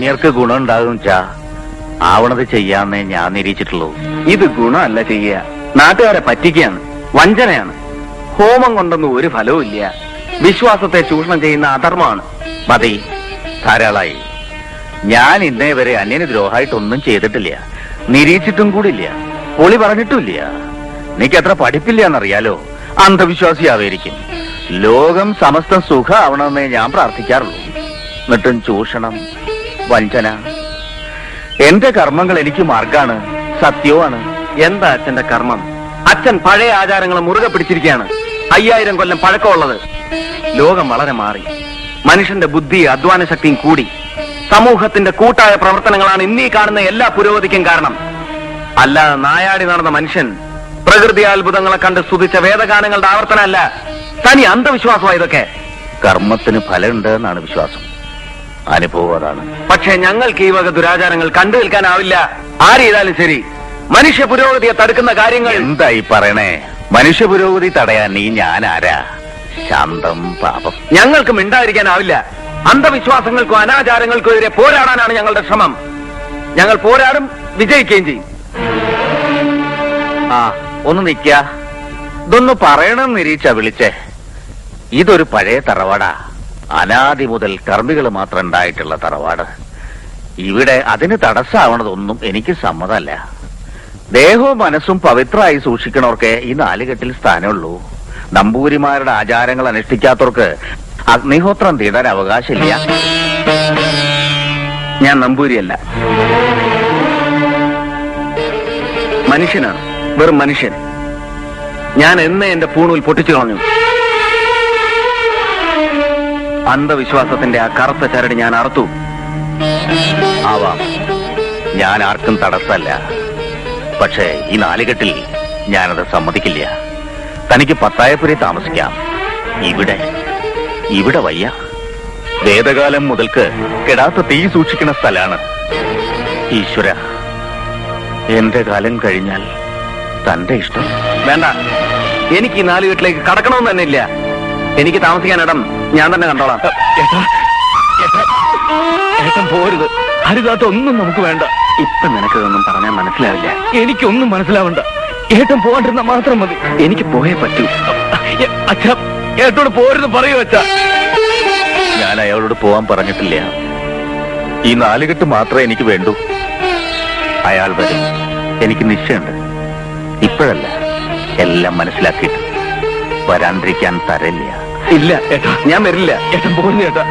അന്യർക്ക് ഗുണം ഉണ്ടാകും ആവണത് ചെയ്യാന്നേ ഞാൻ നിരീക്ഷിച്ചിട്ടുള്ളൂ. ഇത് ഗുണമല്ല ചെയ്യുക, നാട്ടുകാരെ പറ്റിക്കുകയാണ്, വഞ്ചനയാണ്. ഹോമം കൊണ്ടൊന്നും ഒരു ഫലവും ഇല്ല. വിശ്വാസത്തെ ചൂഷണം ചെയ്യുന്ന അധർമ്മമാണ്. മതി, ധാരാളായി. ഞാൻ ഇന്നേ വരെ അന്യന് ദ്രോഹമായിട്ടൊന്നും ചെയ്തിട്ടില്ല, നിരീക്ഷിച്ചിട്ടും കൂടില്ല, പൊളി പറഞ്ഞിട്ടുമില്ല. എനിക്കത്ര പഠിപ്പില്ല എന്നറിയാലോ, അന്ധവിശ്വാസിയാവേരിക്കും. ലോകം സമസ്തം സുഖമാവണമെന്നേ ഞാൻ പ്രാർത്ഥിക്കാറുള്ളൂ. എന്നിട്ടും ചൂഷണം, വഞ്ചന. എന്റെ കർമ്മങ്ങൾ എനിക്ക് മാർഗാണ്, സത്യവുമാണ്. എന്താ അച്ഛന്റെ കർമ്മം? അച്ഛൻ പഴയ ആചാരങ്ങളെ മുറുകെ പിടിച്ചിരിക്കുകയാണ്. 5000 കൊല്ലം പഴക്കമുള്ളത്. ലോകം വളരെ മാറി. മനുഷ്യന്റെ ബുദ്ധി അധ്വാന ശക്തിയും കൂടി. സമൂഹത്തിന്റെ കൂട്ടായ പ്രവർത്തനങ്ങളാണ് ഇന്നീ കാണുന്ന എല്ലാ പുരോഗതിക്കും കാരണം. അല്ലാതെ നായാടി നടന്ന മനുഷ്യൻ പ്രകൃതി അത്ഭുതങ്ങളെ കണ്ട് സ്തുതിച്ച വേദഗാനങ്ങളുടെ ആവർത്തനമല്ല. തനി അന്ധവിശ്വാസമാണ് ഇതൊക്കെ. കർമ്മത്തിന് ഫലമുണ്ട് എന്നാണ് വിശ്വാസം, അനുഭവം അതാണ്. പക്ഷേ ഞങ്ങൾക്ക് ഈ വക ദുരാചാരങ്ങൾ കണ്ടു നിൽക്കാനാവില്ല. ആര് ചെയ്താലും ശരി. മനുഷ്യ പുരോഗതിയെ തടുക്കുന്ന കാര്യങ്ങൾ എന്തായി പറയണേ? മനുഷ്യ പുരോഗതി തടയാൻ നീ ഞാൻ ആരാ? ശാന്തം പാപം. ഞങ്ങൾക്ക് മിണ്ടാതിരിക്കാനാവില്ല. അന്ധവിശ്വാസങ്ങൾക്കും അനാചാരങ്ങൾക്കും എതിരെ പോരാടാനാണ് ഞങ്ങളുടെ ശ്രമം. ഞങ്ങൾ പോരാടും, വിജയിക്കുകയും ചെയ്യും. ആ, ഒന്ന് നിക്ക. ഇതൊന്ന് പറയണം നിരീക്ഷ വിളിച്ചേ. ഇതൊരു പഴയ തറവാടാ. അനാദി മുതൽ കർമ്മികൾ മാത്രം ഉണ്ടായിട്ടുള്ള തറവാട്. ഇവിടെ അതിന് തടസ്സമാവണതൊന്നും എനിക്ക് സമ്മതമല്ല. ദേഹവും മനസ്സും പവിത്രമായി സൂക്ഷിക്കണവർക്ക് ഈ 4 കെട്ടിൽ സ്ഥാനമുള്ളൂ. നമ്പൂരിമാരുടെ ആചാരങ്ങൾ അനുഷ്ഠിക്കാത്തവർക്ക് അഗ്നിഹോത്രം തീടാൻ അവകാശമില്ല. ഞാൻ നമ്പൂരിയല്ല, മനുഷ്യനാണ്, വെറും മനുഷ്യൻ. ഞാൻ എന്നേ എന്റെ പൂണൂൽ പൊട്ടിച്ചു കളഞ്ഞു. അന്ധവിശ്വാസത്തിന്റെ ആ കറുത്ത ചരട് ഞാൻ അറുത്തു. ആവാം, ഞാൻ ആർക്കും തടസ്സമല്ല. പക്ഷേ ഈ 4 കെട്ടിൽ ഞാനത് സമ്മതിക്കില്ല. തനിക്ക് പത്തായപ്പുരയിൽ താമസിക്കാം. ഇവിടെ വയ്യ. വേദകാലം മുതൽക്ക് കെടാത്ത തീ സൂക്ഷിക്കുന്ന സ്ഥലാണ്. ഈശ്വര, എന്റെ കാലം കഴിഞ്ഞാൽ തന്റെ ഇഷ്ടം. വേണ്ട, എനിക്ക് ഈ 4 കെട്ടിലേക്ക് കടക്കണമെന്ന് തന്നെ ഇല്ല. എനിക്ക് താമസിക്കാൻ ഇടം ഞാൻ തന്നെ കണ്ടോളാം. ഏട്ടൻ പോരുത്. അരുതാത്ത ഒന്നും നമുക്ക് വേണ്ട. ഇപ്പൊ നിനക്കിതൊന്നും പറഞ്ഞാൽ മനസ്സിലാവില്ല. എനിക്കൊന്നും മനസ്സിലാവണ്ട. ഏട്ടൻ പോകാണ്ടിരുന്ന മാത്രം മതി. എനിക്ക് പോയേ പറ്റൂ. അച്ഛാ, ഏട്ടനോട് പോരുന്ന് പറയൂ അച്ഛാ. ഞാൻ അയാളോട് പോവാൻ പറഞ്ഞിട്ടില്ല. ഈ 4 കെട്ട് മാത്രമേ എനിക്ക് വേണ്ടൂ. അയാൾ വരും, എനിക്ക് നിശ്ചയമുണ്ട്. ഇപ്പോഴല്ല, എല്ലാം മനസ്സിലാക്കിയിട്ട്. വരാണ്ടിരിക്കാൻ തരില്ല. ഇല്ല ഏട്ടാ, ഞാൻ വരില്ല. ഏട്ടൻ പോകുന്നു ഏട്ടാ.